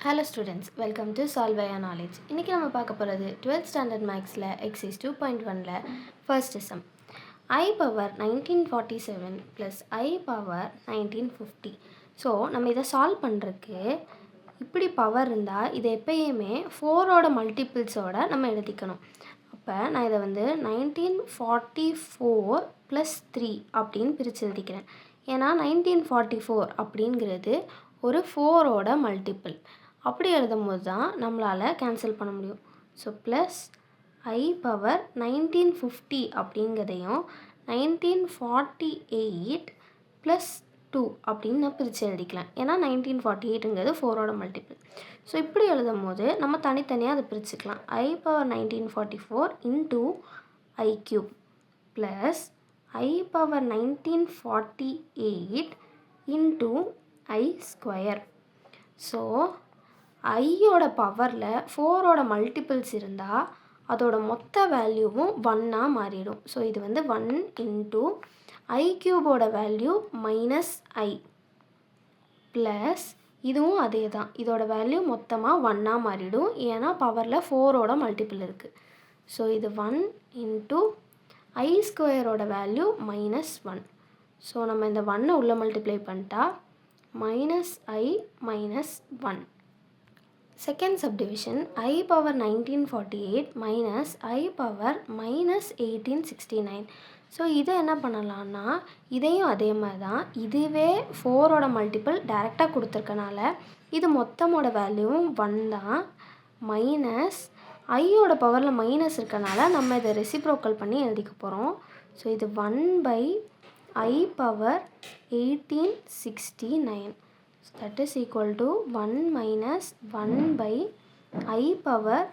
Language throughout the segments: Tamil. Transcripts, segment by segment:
Hello students, welcome to Solve via Knowledge. இன்னைக்கு நம்ம பார்க்க போகிறது 12th standard mathsல exercise 2.1ல first sum I power 1947 plus I power 1950. So நம்ம இதை சால்வ் பண்ணுறதுக்கு இப்படி பவர் இருந்தால் இதை எப்பயுமே 4ஓட மல்டிபிள்ஸோட நம்ம எழுதிக்கணும். அப்போ நான் இதை வந்து 1944 + 3 அப்படின்னு பிரித்து எழுதிக்கிறேன். ஏன்னா 1944 அப்படிங்கிறது ஒரு 4ஓட மல்டிபிள். அப்படி எழுதும் போது தான் நம்மளால் கேன்சல் பண்ண முடியும். ஸோ ப்ளஸ் I பவர் 1950 அப்படிங்கிறதையும் 1948 + 2 அப்படின்னு நான் பிரித்து எழுதிக்கலாம். ஏன்னா 1948ங்கிறது 4ஓட மல்டிபிள். ஸோ இப்படி எழுதும் போது நம்ம தனித்தனியாக அதை பிரிச்சுக்கலாம். I power 1944 into I³ plus I power 1948 into I². So ஐயோட பவரில் 4ஓட மல்டிபிள்ஸ் இருந்தால் அதோட மொத்த வேல்யூவும் 1ஆக மாறிடும். ஸோ இது வந்து 1 into I³ value -I plus இதுவும் அதே தான், இதோட வேல்யூ மொத்தமாக 1ஆக மாறிடும். ஏன்னா பவரில் 4ஓட மல்டிபிள் இருக்குது. ஸோ இது 1 இன்ட்டு I² வேல்யூ -1. ஸோ நம்ம இந்த 1 உள்ள மல்டிப்ளை பண்ணிட்டா -I -1. Second subdivision I power 1948 minus I power -1869. So இதை என்ன பண்ணலான்னா இதையும் அதே மாதிரி தான், இதுவே 4ஓட மல்டிபிள் டைரெக்டாக கொடுத்துருக்கனால இது மொத்தமோட வேல்யூவும் 1 தான், மைனஸ் ஐயோட பவரில் மைனஸ் இருக்கனால நம்ம இதை ரெசிப்ரோக்கல் பண்ணி எழுதிக்க போகிறோம். ஸோ இது 1/I power 1869. That is equal to 1 minus 1/I power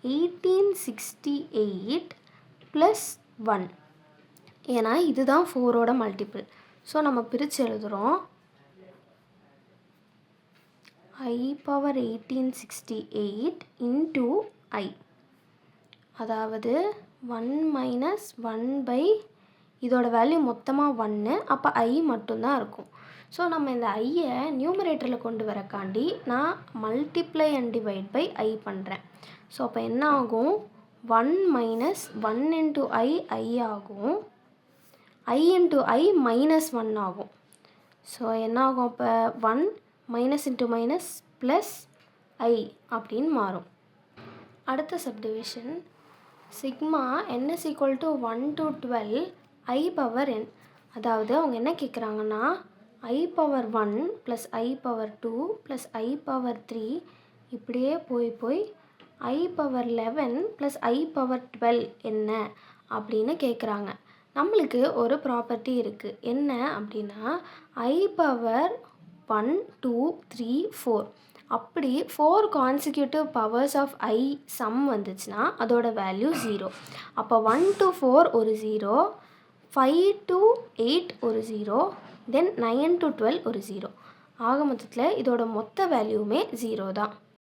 1868 plus 1. ஏன்னா இதுதான் 4ஓட மல்டிபிள். ஸோ நம்ம பிரித்து எழுதுகிறோம். I பவர் 1868 into I, அதாவது 1 minus 1 இதோட வேல்யூ மொத்தமாக 1, அப்போ I மட்டும்தான் இருக்கும். ஸோ நம்ம இந்த ஐயை நியூமரேட்டரில் கொண்டு வரக்காண்டி நான் multiply and divide by I பண்ணுறேன். ஸோ அப்போ என்ன ஆகும், 1 minus 1 into I ஆகும், I into I -1 ஆகும். ஸோ என்ன ஆகும், அப்போ 1 minus into minus plus I அப்படின்னு மாறும். அடுத்த subdivision sigma n is equal to 1 to 12 I power n. அதாவது அவங்க என்ன கேட்குறாங்கன்னா I power 1 plus I power 2 plus I power 3 இப்படியே போய் I power 11 plus I power 12 என்ன அப்படின்னு கேட்குறாங்க. நம்மளுக்கு ஒரு ப்ராப்பர்ட்டி இருக்குது. என்ன அப்படின்னா I பவர் 1 2 3 4 அப்படி 4 consecutive powers of I sum வந்துச்சுன்னா அதோட வேல்யூ 0. அப்போ 1 to 4 ஒரு 0, 5 to 8 ஒரு 0, தென் 9 to 12 ஒரு 0. ஆக மொத்தத்தில் இதோட மொத்த வேல்யூமே 0 தான்.